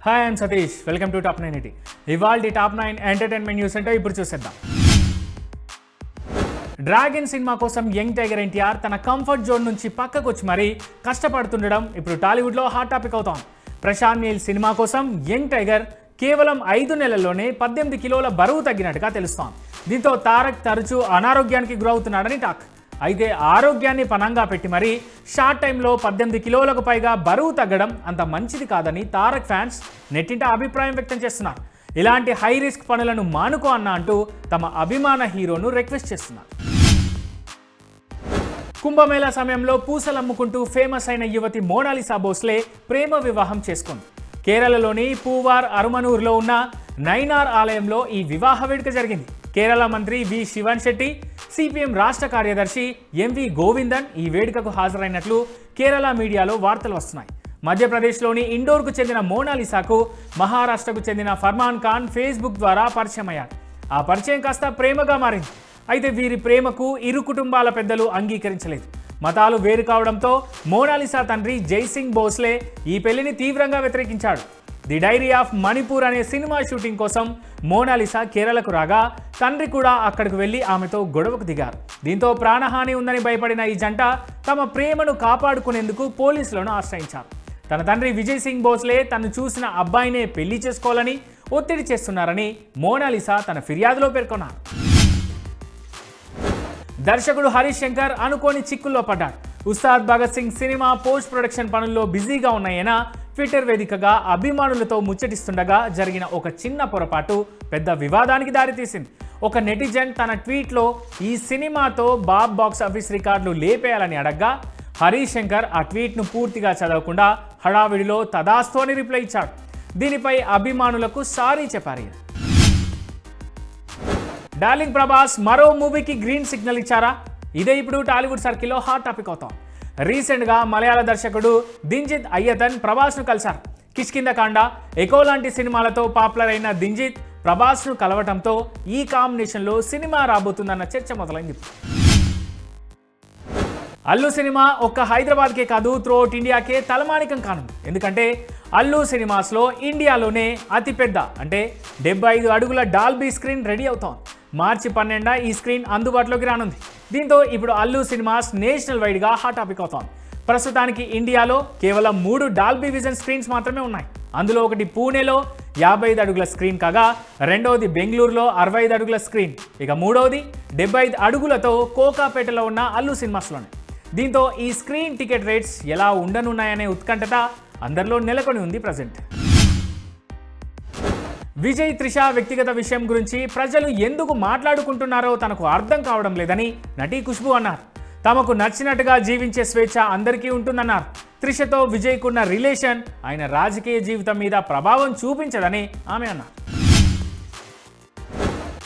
Hi I'm Satish, welcome to top 980. ఇవాల్టి top 9 entertainment news అంటే ఇప్పుడు చూసేద్దాం. డ్రాగన్ సినిమా కోసం యంగ్ టైగర్ ఎన్టీఆర్ తన కంఫర్ట్ జోన్ నుంచి పక్కకు వచ్చి మరీ కష్టపడుతుండడం ఇప్పుడు టాలీవుడ్లో హాట్ టాపిక్ అవుతోంది. ప్రశాంత్ నీల్ సినిమా కోసం యంగ్ టైగర్ కేవలం 5 నెలల్లోనే 18 కిలోల బరువు తగ్గినట్టుగా తెలుస్తోంది. దీంతో తారక్ తరచూ అనారోగ్యానికి గురవుతున్నాడని టాక్. అయితే ఆరోగ్యాన్ని పనంగా పెట్టి మరీ షార్ట్ టైంలో 18 కిలోలకు పైగా బరువు తగ్గడం అంత మంచిది కాదని తారక్ ఫ్యాన్స్ నెట్టింట అభిప్రాయం వ్యక్తం చేస్తున్నారు. ఇలాంటి హై రిస్క్ పనులను మానుకో అన్న అంటూ తమ అభిమాన హీరోను రిక్వెస్ట్ చేస్తున్నారు. కుంభమేళా సమయంలో పూసలమ్ముకుంటూ ఫేమస్ అయిన యువతి మోనాలిసా భోస్లే ప్రేమ వివాహం చేసుకుంది. కేరళలోని పూవార్ అరుమనూర్లో ఉన్న నైనార్ ఆలయంలో ఈ వివాహ వేడుక జరిగింది. కేరళ మంత్రి వి శివన్ శెట్టి, సిపిఎం రాష్ట్ర కార్యదర్శి ఎంవి గోవిందన్ ఈ వేడుకకు హాజరైనట్లు కేరళ మీడియాలో వార్తలు వస్తున్నాయి. మధ్యప్రదేశ్లోని ఇండోర్కు చెందిన మోనాలిసాకు మహారాష్ట్రకు చెందిన ఫర్మాన్ ఖాన్ ఫేస్బుక్ ద్వారా పరిచయం అయ్యారు. ఆ పరిచయం కాస్త ప్రేమగా మారింది. అయితే వీరి ప్రేమకు ఇరు కుటుంబాల పెద్దలు అంగీకరించలేదు. మతాలు వేరు కావడంతో మోనాలిసా తండ్రి జైసింగ్ భోస్లే ఈ పెళ్లిని తీవ్రంగా వ్యతిరేకించాడు. ది డైరీ ఆఫ్ మణిపూర్ అనే సినిమా షూటింగ్ కోసం మోనాలిసా కేరళకు రాగా తండ్రి కూడా అక్కడికి వెళ్లి ఆమెతో గొడవకు దిగారు. దీంతో ప్రాణహాని ఉందని భయపడిన ఈ జంట తమ ప్రేమను కాపాడుకునేందుకు పోలీసులను ఆశ్రయించారు. తన తండ్రి విజయ్ సింగ్ భోస్లే తను చూసిన అబ్బాయినే పెళ్లి చేసుకోవాలని ఒత్తిడి చేస్తున్నారని మోనాలిసా తన ఫిర్యాదులో పేర్కొన్నారు. దర్శకుడు హరీష్ శంకర్ అనుకోని చిక్కుల్లో పడ్డాడు. Ustaad Bhagat Singh cinema post production పనుల్లో బిజీగా ఉన్నాయన ట్విట్టర్ వేదికగా అభిమానులతో ముచ్చటిస్తుండగా జరిగిన ఒక చిన్న పొరపాటు పెద్ద వివాదానికి దారితీసింది. ఒక నెటిజన్ తన ట్వీట్లో ఈ సినిమాతో బాక్స్ ఆఫీస్ రికార్డులు లేపేయాలని అడగ్గా హరీష్ శంకర్ ఆ ట్వీట్ను పూర్తిగా చదవకుండా హడావిడిలో తదాస్తు అని రిప్లై ఇచ్చాడు. దీనిపై అభిమానులకు సారీ చెప్పారు. డార్లింగ్ ప్రభాస్ మరో మూవీకి గ్రీన్ సిగ్నల్ ఇచ్చారా? ఇదే ఇప్పుడు టాలీవుడ్ సర్కిల్లో హాట్ టాపిక్ అవుతాం. రీసెంట్గా మలయాళ దర్శకుడు దింజిత్ అయ్యతన్ ప్రభాస్ను కలిశారు. కిష్కిందకాండ, ఎకో లాంటి సినిమాలతో పాపులర్ అయిన దింజిత్ ప్రభాస్ను కలవటంతో ఈ కాంబినేషన్లో సినిమా రాబోతుందన్న చర్చ మొదలైంది. అల్లు సినిమా ఒక్క హైదరాబాద్కే కాదు త్రూఅవుట్ ఇండియాకే తలమానికం కానుంది. ఎందుకంటే అల్లు సినిమాస్లో ఇండియాలోనే అతిపెద్ద అంటే 75 అడుగుల డాల్బీ స్క్రీన్ రెడీ అవుతోంది. మార్చి 12 ఈ స్క్రీన్ అందుబాటులోకి రానుంది. దీంతో ఇప్పుడు అల్లు సినిమాస్ నేషనల్ వైడ్గా హాట్ టాపిక్ అవుతోంది. ప్రస్తుతానికి ఇండియాలో కేవలం 3 డాల్బీ విజన్ స్క్రీన్స్ మాత్రమే ఉన్నాయి. అందులో ఒకటి పూణేలో 55 అడుగుల స్క్రీన్ కాగా రెండవది బెంగళూరులో 65 అడుగుల స్క్రీన్, ఇక మూడవది 75 అడుగులతో కోకాపేటలో ఉన్న అల్లు సినిమాస్లోనే. దీంతో ఈ స్క్రీన్ టికెట్ రేట్స్ ఎలా ఉండనున్నాయనే ఉత్కంఠత అందరిలో నెలకొని ఉంది ప్రజెంట్. విజయ్ త్రిష వ్యక్తిగత విషయం గురించి ప్రజలు ఎందుకు మాట్లాడుకుంటున్నారో తనకు అర్థం కావడం లేదని నటి ఖుష్బూ అన్నారు. తమకు నచ్చినట్టుగా జీవించే స్వేచ్ఛ అందరికీ ఉంటుందన్నారు. త్రిషతో విజయ్కున్న రిలేషన్ ఆయన రాజకీయ జీవితం మీద ప్రభావం చూపించదని ఆమె అన్నారు.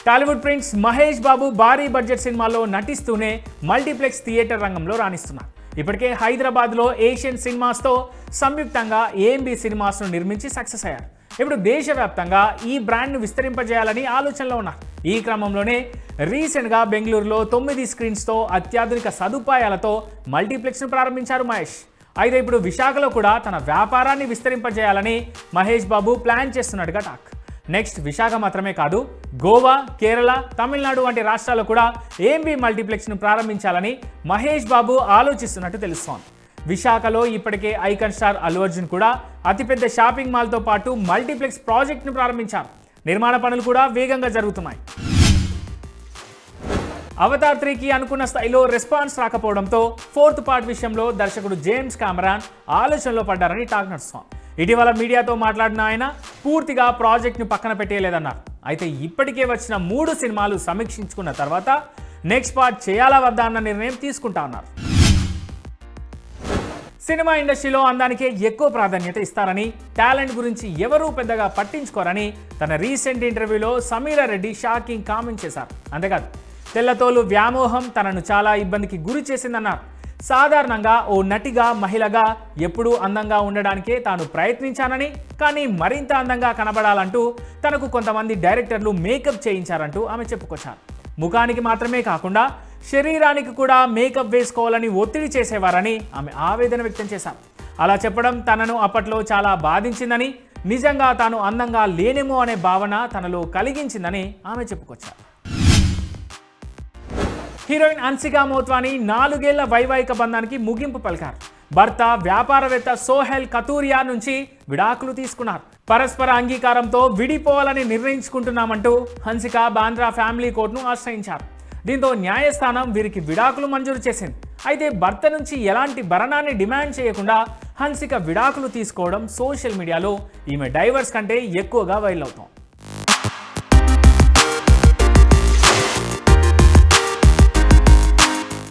టాలీవుడ్ ప్రిన్స్ మహేష్ బాబు భారీ బడ్జెట్ సినిమాల్లో నటిస్తూనే మల్టీప్లెక్స్ థియేటర్ రంగంలో రాణిస్తున్నారు. ఇప్పటికే హైదరాబాద్లో ఏషియన్ సినిమాస్తో సంయుక్తంగా ఏఎంబి సినిమాస్ను నిర్మించి సక్సెస్ అయ్యారు. ఇప్పుడు దేశవ్యాప్తంగా ఈ బ్రాండ్ను విస్తరింపజేయాలని ఆలోచనలో ఉన్నారు. ఈ క్రమంలోనే రీసెంట్గా బెంగళూరులో 9 స్క్రీన్స్తో అత్యాధునిక సదుపాయాలతో మల్టీప్లెక్స్ను ప్రారంభించారు మహేష్. అయితే ఇప్పుడు విశాఖలో కూడా తన వ్యాపారాన్ని విస్తరింపజేయాలని మహేష్ బాబు ప్లాన్ చేస్తున్నట్టుగా టాక్. నెక్స్ట్ విశాఖ మాత్రమే కాదు, గోవా, కేరళ, తమిళనాడు వంటి రాష్ట్రాల్లో కూడా ఏఎంబి మల్టీప్లెక్స్ను ప్రారంభించాలని మహేష్ బాబు ఆలోచిస్తున్నట్టు తెలుస్తోంది. విశాఖలో ఇప్పటికే ఐకాన్ స్టార్ అల్లు అర్జున్ కూడా అతిపెద్ద షాపింగ్ మాల్తో పాటు మల్టీప్లెక్స్ ప్రాజెక్ట్ను ప్రారంభించారు. నిర్మాణ పనులు కూడా వేగంగా జరుగుతున్నాయి. అవతార్ 3కి అనుకున్న స్థాయిలో రెస్పాన్స్ రాకపోవడంతో 4th పార్ట్ విషయంలో దర్శకుడు జేమ్స్ కెమెరాన్ ఆలోచనలో పడ్డారని టాక్ నడుస్తోంది. ఇటీవల మీడియాతో మాట్లాడిన ఆయన పూర్తిగా ప్రాజెక్ట్ను పక్కన పెట్టేయలేదన్నారు. అయితే ఇప్పటికే వచ్చిన 3 సినిమాలు సమీక్షించుకున్న తర్వాత నెక్స్ట్ పార్ట్ చేయాలా వద్దా అన్న నిర్ణయం తీసుకుంటా అన్నారు. సినిమా ఇండస్ట్రీలో అందానికే ఎక్కువ ప్రాధాన్యత ఇస్తారని, టాలెంట్ గురించి ఎవరూ పెద్దగా పట్టించుకోరని తన రీసెంట్ ఇంటర్వ్యూలో సమీరా రెడ్డి షాకింగ్ కామెంట్ చేశారు. అంతేకాదు తెల్లతోలు వ్యామోహం తనను చాలా ఇబ్బందికి గురి చేసిందన్నారు. సాధారణంగా ఓ నటిగా, మహిళగా ఎప్పుడూ అందంగా ఉండడానికే తాను ప్రయత్నించానని, కానీ మరింత అందంగా కనబడాలంటూ తనకు కొంతమంది డైరెక్టర్లు మేకప్ చేయించారంటూ ఆమె చెప్పుకొచ్చారు. ముఖానికి మాత్రమే కాకుండా శరీరానికి కూడా మేకప్ వేసుకోవాలని ఒత్తిడి చేసేవారని ఆమె ఆవేదన వ్యక్తం చేశారు. అలా చెప్పడం తనను అప్పట్లో చాలా బాధించిందని, నిజంగా తాను అందంగా లేనేమో అనే భావన తనలో కలిగించిందని ఆమె చెప్పుకొచ్చారు. హీరోయిన్ హన్సికా మోట్వానీ 4 ఏళ్ల వైవాహిక బంధానికి ముగింపు పలికారు. భర్త వ్యాపారవేత్త సోహెల్ కతూరియా నుంచి విడాకులు తీసుకున్నారు. పరస్పర అంగీకారంతో విడిపోవాలని నిర్ణయించుకుంటున్నామంటూ హన్సికా బాంద్రా ఫ్యామిలీ కోర్టును ఆశ్రయించారు. దీంతో న్యాయస్థానం వీరికి విడాకులు మంజూరు చేసింది. అయితే భర్త నుంచి ఎలాంటి భరణాన్ని డిమాండ్ చేయకుండా హన్సిక విడాకులు తీసుకోవడం సోషల్ మీడియాలో ఈమె డైవర్స్ కంటే ఎక్కువగా వైరల్ అవుతోంది.